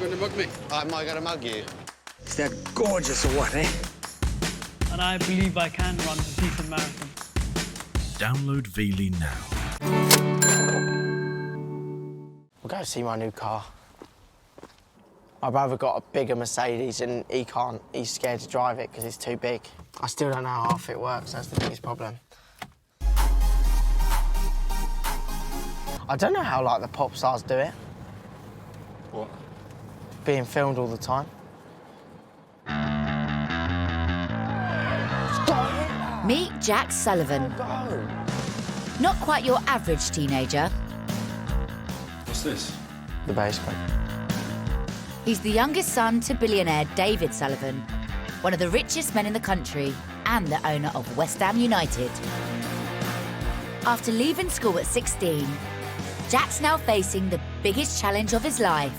going to mug me? Am I going to mug you? Is that gorgeous or what, eh? And I believe I can run a decent marathon. Download Veely now. We'll go see my new car. My brother got a bigger Mercedes and he's scared to drive it because it's too big. I still don't know how half it works, that's the biggest problem. I don't know how, like, the pop stars do it. What? Being filmed all the time. Meet Jack Sullivan. Not quite your average teenager. What's this? The bass gun. He's the youngest son to billionaire David Sullivan, one of the richest men in the country and the owner of West Ham United. After leaving school at 16, Jack's now facing the biggest challenge of his life.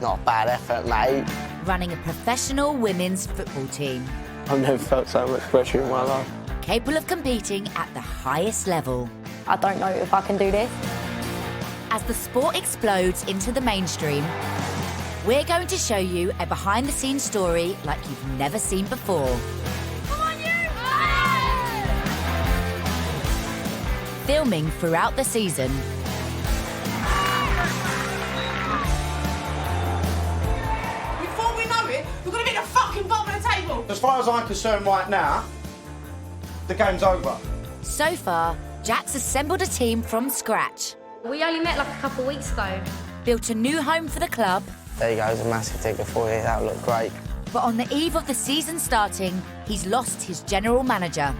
Not a bad effort, mate. Running a professional women's football team. I've never felt so much pressure in my life. Capable of competing at the highest level. I don't know if I can do this. As the sport explodes into the mainstream, we're going to show you a behind-the-scenes story like you've never seen before. Come on, you! Filming throughout the season. Before we know it, we're going to be at the fucking bottom of the table. As far as I'm concerned right now, the game's over. So far, Jack's assembled a team from scratch. We only met like a couple of weeks ago. Built a new home for the club. There you go, there's a massive digger for you. That'll look great. But on the eve of the season starting, he's lost his general manager.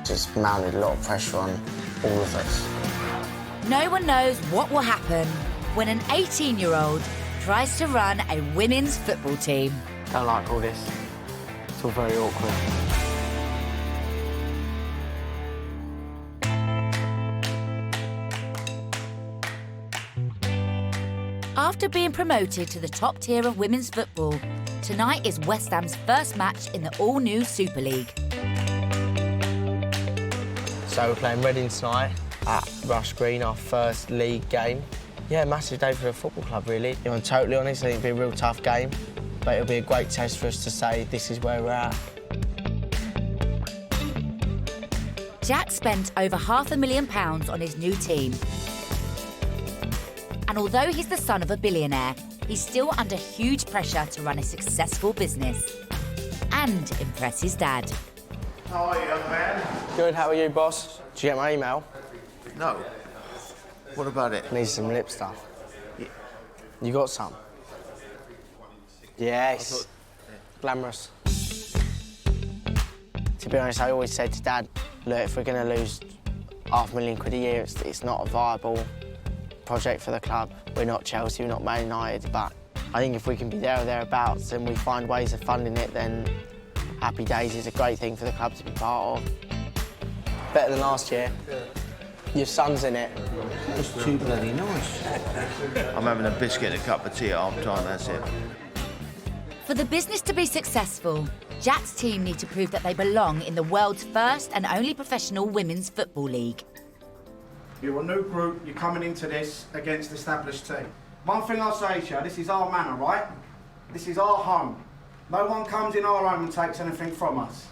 Just mounted a lot of pressure on all of us. No one knows what will happen when an 18-year-old tries to run a women's football team. Don't like all this. It's all very awkward. After being promoted to the top tier of women's football, tonight is West Ham's first match in the all-new Super League. So we're playing Reading tonight at Rush Green, our first league game. Yeah, massive day for the football club, really. If I'm totally honest, I think it'll be a real tough game, but it'll be a great test for us to say this is where we're at. Jack spent over £500,000 on his new team. And although he's the son of a billionaire, he's still under huge pressure to run a successful business and impress his dad. How are you, young man? Good, how are you, boss? Did you get my email? No. What about it? Need some lip stuff. You got some? Yes. Glamorous. To be honest, I always said to Dad, look, if we're going to lose £500,000 a year, it's not a viable project for the club. We're not Chelsea, we're not Man United, but I think if we can be there or thereabouts and we find ways of funding it, then happy days is a great thing for the club to be part of. Better than last year. Your son's in it. It's too bloody nice. I'm having a biscuit and a cup of tea at half time, that's it. For the business to be successful, Jack's team need to prove that they belong in the world's first and only professional women's football league. You're a new group, you're coming into this against the established team. One thing I'll say to you, this is our manor, right? This is our home. No one comes in our home and takes anything from us.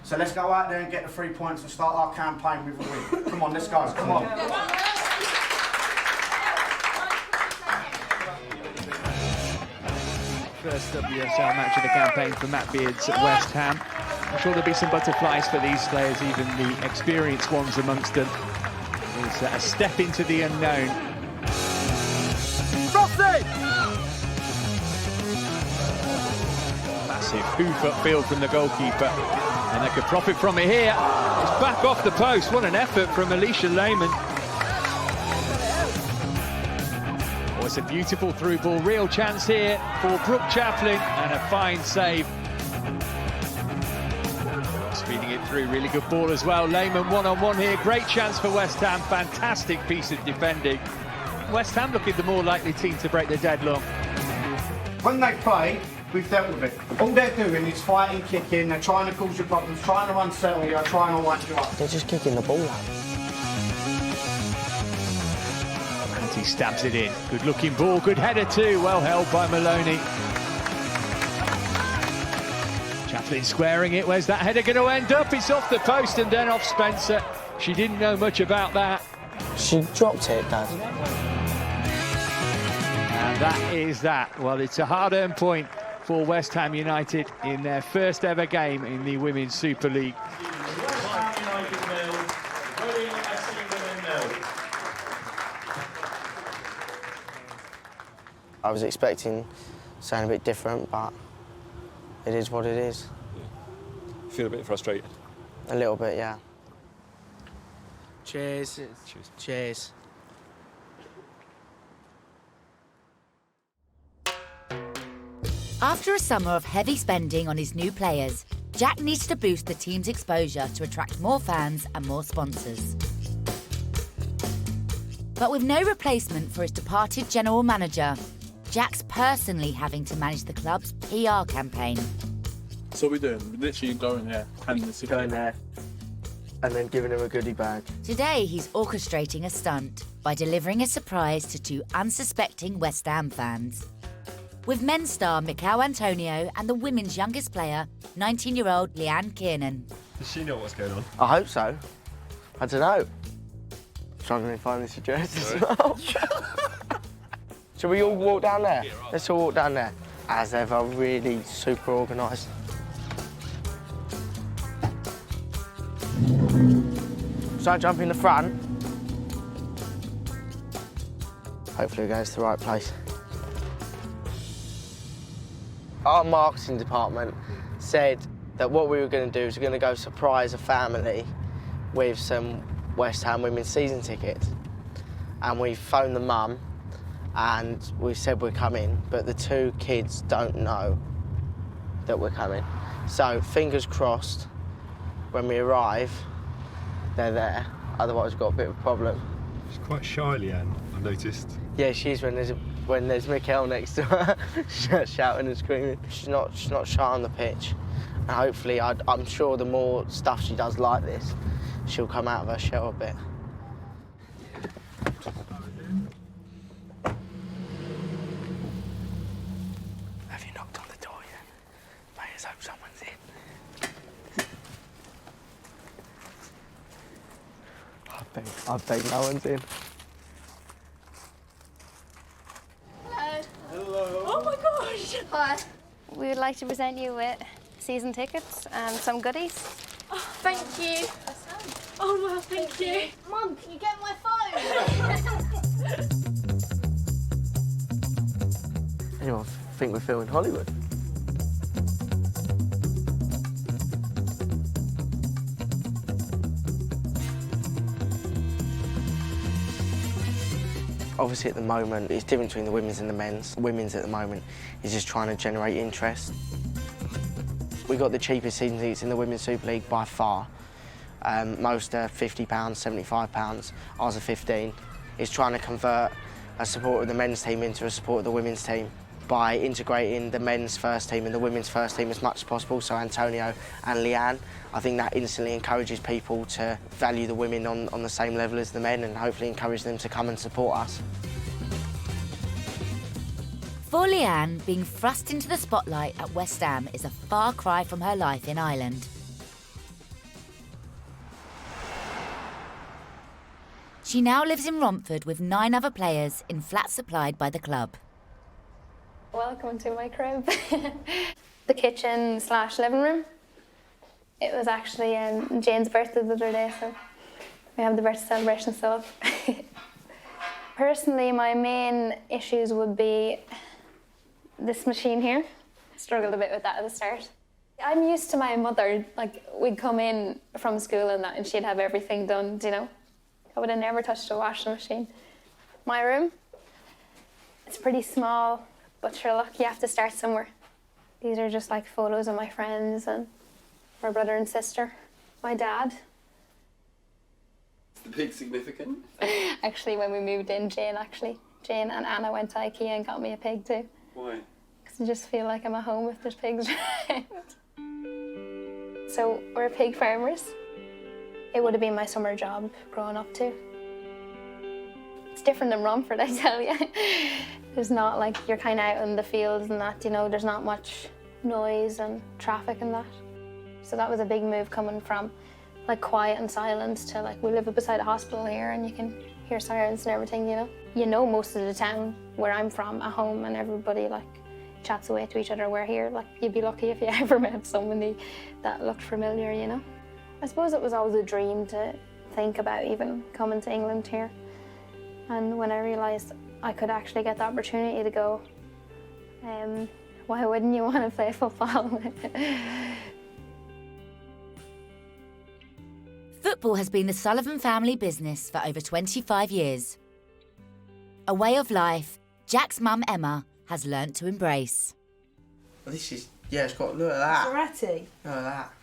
So let's go out there and get the 3 points and start our campaign with a win. Come on, let's go, come on. First WSL match of the campaign for Matt Beards at West Ham. I'm sure there'll be some butterflies for these players, even the experienced ones amongst them. It's a step into the unknown. Frosty! Massive hoof upfield from the goalkeeper, and they could profit from it here. It's back off the post. What an effort from Alicia Lehmann. Oh, it's a beautiful through ball. Real chance here for Brooke Chaplin, and a fine save. Speeding it through, really good ball as well. Lehmann one-on-one here. Great chance for West Ham. Fantastic piece of defending. West Ham looking the more likely team to break the deadlock. When they play, we've dealt with it. All they're doing is fighting, kicking, they're trying to cause you problems, trying to unsettle you, trying to wind you up. They're just kicking the ball out. He stabs it in. Good looking ball, good header too. Well held by Maloney. Chaplin squaring it. Where's that header going to end up? It's off the post and then off Spencer. She didn't know much about that. She dropped it, Dad. And that is that. Well, it's a hard-earned point for West Ham United in their first ever game in the Women's Super League. I was expecting something a bit different, but it is what it is. Yeah. Feel a bit frustrated? A little bit, yeah. Cheers. Cheers. Cheers. After a summer of heavy spending on his new players, Jack needs to boost the team's exposure to attract more fans and more sponsors. But with no replacement for his departed general manager, Jack's personally having to manage the club's PR campaign. So we're doing, we're literally going there, handing the Going there and then giving him a goodie bag. Today, he's orchestrating a stunt by delivering a surprise to two unsuspecting West Ham fans. With men's star Mikel Antonio and the women's youngest player, 19-year-old Leanne Kiernan. Does she know what's going on? I hope so. I don't know. Struggling to find this address as well. Shall we all walk down there? Yeah, right. Let's all walk down there. As ever, really super organised. So I jump in the front. Hopefully it goes to the right place. Our marketing department said that what we were going to do is we're going to go surprise a family with some West Ham women's season tickets. And we phoned the mum and we said we're coming, but the two kids don't know that we're coming. So fingers crossed, when we arrive, they're there. Otherwise we've got a bit of a problem. She's quite shy, Leanne, I've noticed. Yeah, she is when there's Mikel next to her, shouting and screaming. She's not shy on the pitch. And hopefully, I'm sure the more stuff she does like this, she'll come out of her shell a bit. Have you knocked on the door yet? Mate, let's hope someone's in. I bet no one's in. Oh my gosh! Hi. We would like to present you with season tickets and some goodies. Oh, thank you. Oh, well, thank you. Mum, can you get my phone? Anyone think we're filming Hollywood? Obviously at the moment it's different between the women's and the men's. The women's at the moment is just trying to generate interest. We got the cheapest season tickets in the Women's Super League by far. Most are £50, £75, ours are 15. It's trying to convert a support of the men's team into a support of the women's team by integrating the men's first team and the women's first team as much as possible, so Antonio and Leanne. I think that instantly encourages people to value the women on the same level as the men and hopefully encourage them to come and support us. For Leanne, being thrust into the spotlight at West Ham is a far cry from her life in Ireland. She now lives in Romford with 9 other players in flats supplied by the club. Welcome to my crib. The kitchen / living room. It was actually Jane's birthday the other day, so we have the birthday celebration still up. Personally, my main issues would be this machine here. I struggled a bit with that at the start. I'm used to my mother, like we'd come in from school and that and she'd have everything done, you know. I would have never touched a washing machine. My room, it's pretty small, but sure look, you have to start somewhere. These are just like photos of my friends and my brother and sister, my dad. Is the pig significant? Actually, when we moved in, Jane and Anna went to IKEA and got me a pig too. Why? Because I just feel like I'm at home if there's pigs around. So we're pig farmers. It would have been my summer job growing up too. It's different than Romford, I tell you. There's not like, you're kind of out in the fields and that, you know, there's not much noise and traffic and that. So that was a big move coming from like quiet and silence to like, we live beside a hospital here and you can hear sirens and everything, you know. You know most of the town where I'm from at home and everybody like chats away to each other. We're here, like you'd be lucky if you ever met somebody that looked familiar, you know. I suppose it was always a dream to think about even coming to England here. And when I realised I could actually get the opportunity to go, why wouldn't you want to play football? Football has been the Sullivan family business for over 25 years. A way of life Jack's mum Emma has learnt to embrace. Well, this is, yeah, it's got, look at that. Maserati? Look at that.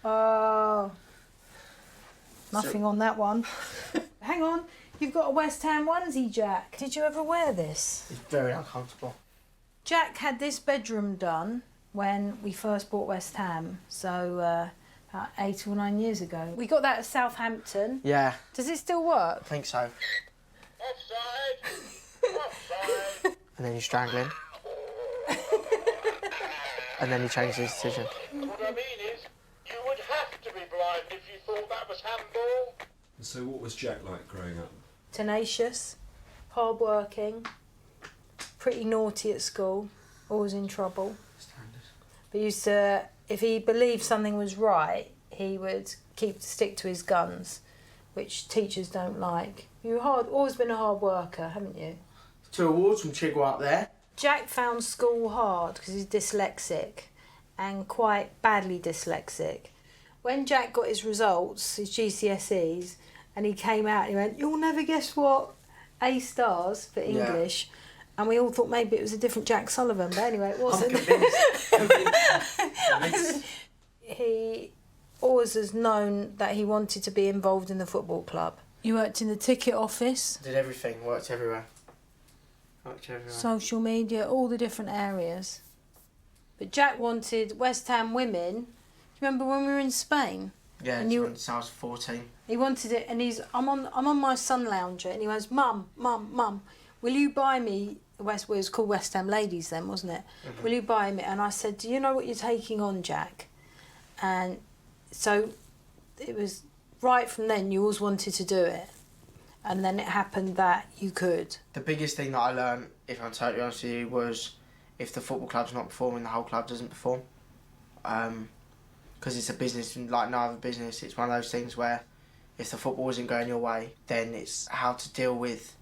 Oh. Nothing on that one. Hang on, you've got a West Ham onesie, Jack. Did you ever wear this? It's very uncomfortable. Jack had this bedroom done when we first bought West Ham, so about 8 or 9 years ago. We got that at Southampton. Yeah. Does it still work? I think so. Offside! And then you strangle him. And then he changed his decision. What I mean is, you would have to be blind if you thought that was handball. So what was Jack like growing up? Tenacious, hard-working, pretty naughty at school, always in trouble. But used to, if he believed something was right, he would stick to his guns, which teachers don't like. You've always been a hard worker, haven't you? 2 awards from Chigwell up there. Jack found school hard because he's dyslexic and quite badly dyslexic. When Jack got his results, his GCSEs, and he came out and he went, "You'll never guess what, A stars for English." Yeah. And we all thought maybe it was a different Jack Sullivan, but anyway, it wasn't. I'm convinced. He always has known that he wanted to be involved in the football club. You worked in the ticket office. Did everything, worked everywhere. Social media, all the different areas. But Jack wanted West Ham women. Do you remember when we were in Spain? Yeah, since I was 14. He wanted it, and I'm on my sun lounger, and he goes, "Mum, will you buy me?" It was called West Ham Ladies then, wasn't it? Mm-hmm. "Will you buy me?" And I said, "Do you know what you're taking on, Jack?" And so it was right from then. You always wanted to do it. And then it happened that you could. The biggest thing that I learned, if I'm totally honest with you, was if the football club's not performing, the whole club doesn't perform. Because it's a business, like no other business, it's one of those things where if the football isn't going your way, then it's how to deal with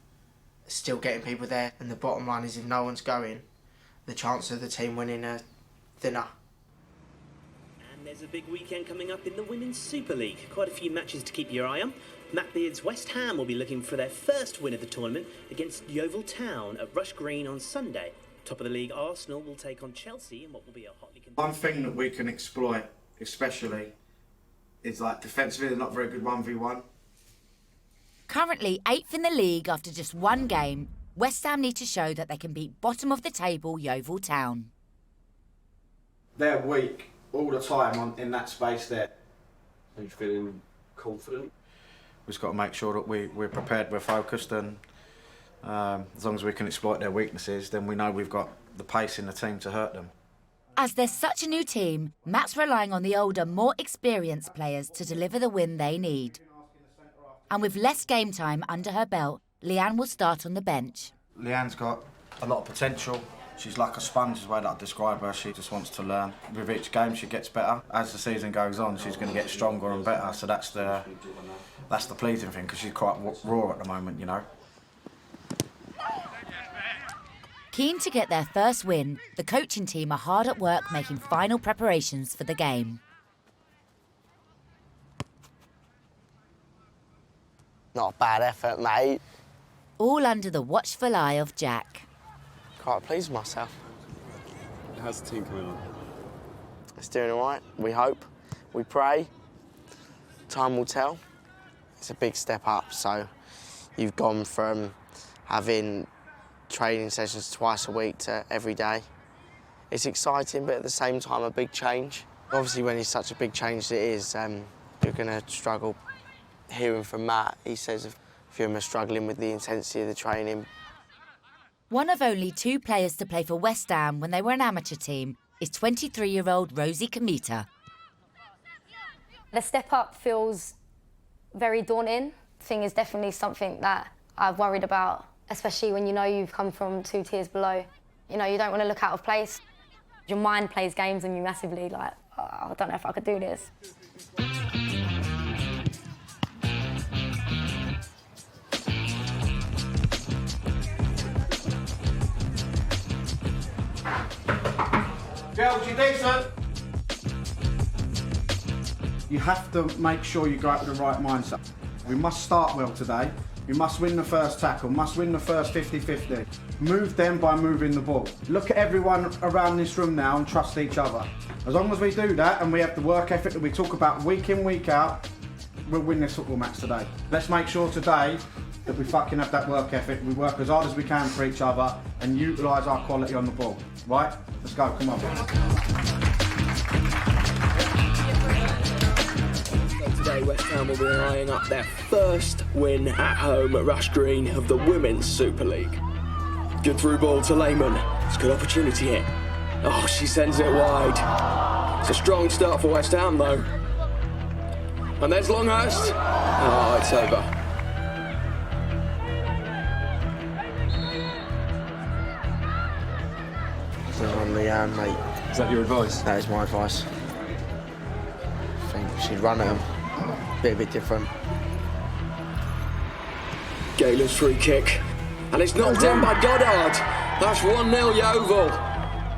still getting people there. And the bottom line is if no one's going, the chance of the team winning are thinner. And there's a big weekend coming up in the Women's Super League. Quite a few matches to keep your eye on. Matt Beard's West Ham will be looking for their first win of the tournament against Yeovil Town at Rush Green on Sunday. Top of the league, Arsenal will take on Chelsea in what will be a hotly contested... One thing that we can exploit, especially, is like defensively they're not very good 1v1. Currently 8th in the league after just one game, West Ham need to show that they can beat bottom of the table Yeovil Town. They're weak all the time in that space there. Are you feeling confident? We've just got to make sure that we're prepared, we're focused, and as long as we can exploit their weaknesses, then we know we've got the pace in the team to hurt them. As there's such a new team, Matt's relying on the older, more experienced players to deliver the win they need. And with less game time under her belt, Leanne will start on the bench. Leanne's got a lot of potential. She's like a sponge is the way that I describe her. She just wants to learn. With each game she gets better. As the season goes on, she's going to get stronger and better, so that's the pleasing thing, because she's quite raw at the moment, you know. Keen to get their first win, the coaching team are hard at work making final preparations for the game. Not a bad effort, mate. All under the watchful eye of Jack. Quite pleased with myself. How's the team coming on? It's doing all right, we hope. We pray. Time will tell. It's a big step up, so you've gone from having training sessions twice a week to every day. It's exciting, but at the same time a big change. Obviously when it's such a big change as it is, you're going to struggle. Hearing from Matt, he says few of them are struggling with the intensity of the training. One of only 2 players to play for West Ham when they were an amateur team is 23-year-old Rosie Cometa. The step up feels very daunting. The thing is definitely something that I've worried about, especially when you know you've come from 2 tiers below. You know, you don't want to look out of place. Your mind plays games on you massively, like, oh, I don't know if I could do this. Gerald, you decent? You have to make sure you go out with the right mindset. We must start well today. We must win the first tackle, must win the first 50-50. Move them by moving the ball. Look at everyone around this room now and trust each other. As long as we do that and we have the work ethic that we talk about week in, week out, we'll win this football match today. Let's make sure today that we fucking have that work ethic. We work as hard as we can for each other and utilise our quality on the ball. Right? Let's go, come on. Today, West Ham will be eyeing up their first win at home at Rush Green of the Women's Super League. Good through ball to Lehman. It's a good opportunity here. Oh, she sends it wide. It's a strong start for West Ham, though. And there's Longhurst. Oh, it's over. So on Leanne, mate. Is that your advice? That is my advice. I think she'd run at them. Be a bit different. Galen's free kick. And it's knocked in by Goddard. That's 1-0 Yeovil.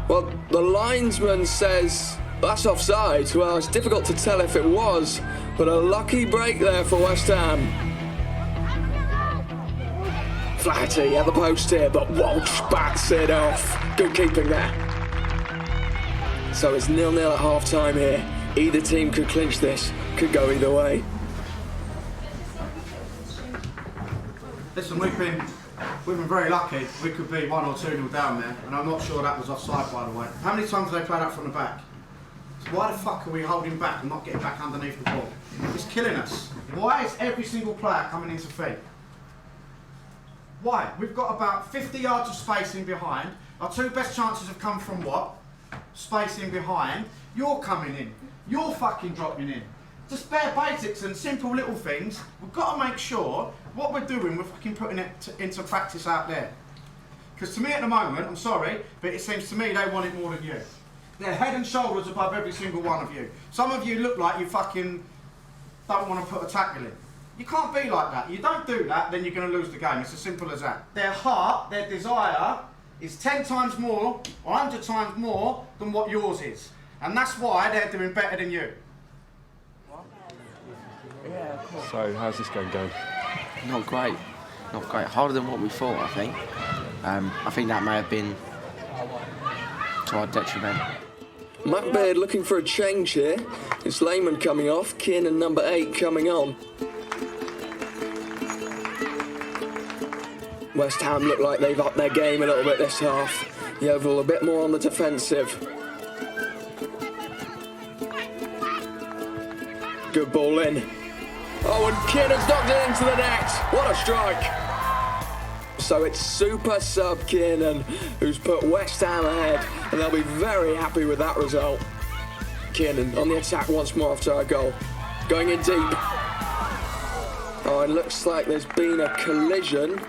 Well, the linesman says that's offside. Well, it's difficult to tell if it was, but a lucky break there for West Ham. Flaherty at the post here, but Walsh bats it off. Good keeping there. So it's 0-0 at half-time here. Either team could clinch this. Could go either way. Listen, we've been very lucky. We could be 1 or 2-0 down there, and I'm not sure that was offside, by the way. How many times have they played out from the back? So why the fuck are we holding back and not getting back underneath the ball? It's killing us. Why is every single player coming into feet? Why? We've got about 50 yards of spacing behind. Our 2 best chances have come from what? Spacing behind. You're coming in. You're fucking dropping in. Just bare basics and simple little things. We've got to make sure what we're doing, we're fucking putting it into practice out there. Because to me at the moment, I'm sorry, but it seems to me they want it more than you. They're head and shoulders above every single one of you. Some of you look like you fucking don't want to put a tackle in. You can't be like that. You don't do that, then you're going to lose the game. It's as simple as that. Their heart, their desire is 10 times more or 100 times more than what yours is. And that's why they're doing better than you. So, how's this game going? Not great. Not great. Harder than what we thought, I think. I think that may have been to our detriment. Matt Baird looking for a change here. It's Lehman coming off, Kiernan number 8 coming on. West Ham look like they've upped their game a little bit this half. Yeovil a bit more on the defensive. Good ball in. Oh, and Kiernan's knocked it into the net. What a strike. So it's super sub Kiernan who's put West Ham ahead, and they'll be very happy with that result. Kiernan on the attack once more after our goal. Going in deep. Oh, it looks like there's been a collision.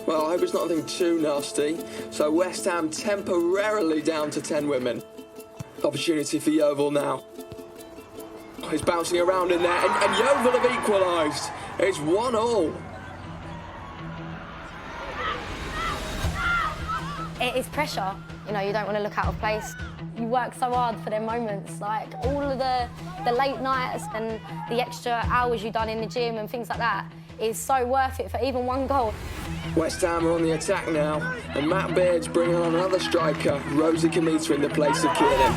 Well, I hope it's not anything too nasty. So West Ham temporarily down to 10 women. Opportunity for Yeovil now. Oh, he's bouncing around in there, and Yeovil have equalised. It's 1-1. It is pressure. You know, you don't want to look out of place. You work so hard for them moments, like all of the late nights and the extra hours you've done in the gym and things like that is so worth it for even one goal. West Ham are on the attack now, and Matt Baird's bringing on another striker, Rosie Cometa, in the place of Kiernan.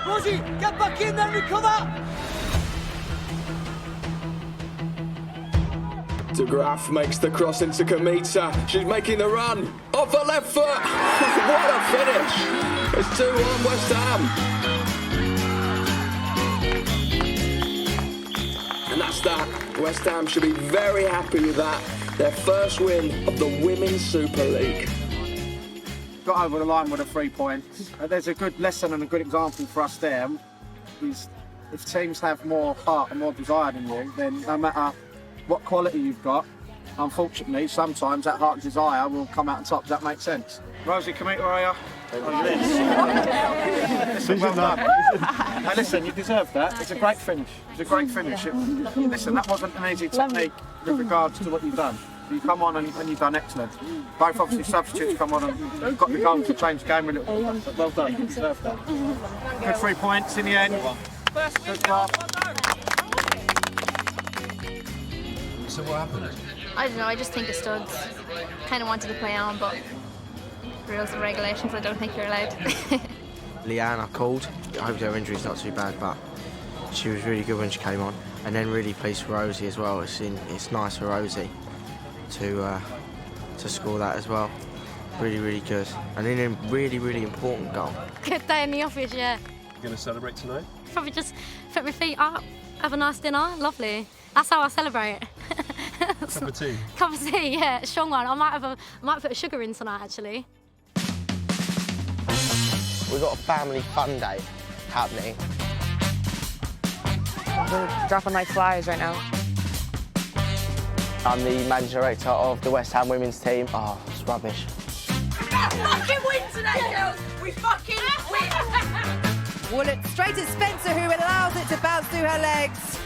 Rosie, get back in there, recover! De Graaf makes the cross into Cometa. She's making the run. Off her left foot. What a finish. It's 2-1 West Ham. announced that. West Ham should be very happy with that. Their first win of the Women's Super League. Got over the line with the 3 points. There's a good lesson and a good example for us there. If teams have more heart and more desire than you, then no matter what quality you've got, unfortunately, sometimes that heart and desire will come out on top. Does that make sense? Rosie, come here, where are you? Listen, well done. Hey, listen, you deserve that. It's a great finish. It's a great finish. Listen, that wasn't an easy technique with regards to what you've done. You come on and you've done excellent. Both obviously substitutes come on and got the goal to change the game a little bit. But well done, you deserve that. Good 3 points in the end. Good job. So what happened? I don't know, I just think the studs kind of wanted to play on, but rules and regulations, I don't think you're allowed. Leanne, I called. I hope her injury's not too bad, but she was really good when she came on. And then really pleased for Rosie as well. It's nice for Rosie to score that as well. Really, really good. And then a really, really important goal. Good day in the office, yeah. You going to celebrate tonight? Probably just put my feet up, have a nice dinner, lovely. That's how I celebrate. Cup of tea? Cup of tea, yeah, strong one. I might put sugar in tonight, actually. We've got a family fun day happening. We're dropping like flies right now. I'm the managing director of the West Ham women's team. Oh, it's rubbish. Fucking win today, girls! We fucking win! Wallet straight at Spencer, who allows it to bounce through her legs.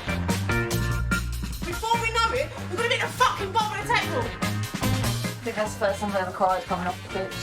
Before we know it, we're gonna be at the fucking bottom of the table! I think that's the first time I've ever cried coming off the pitch.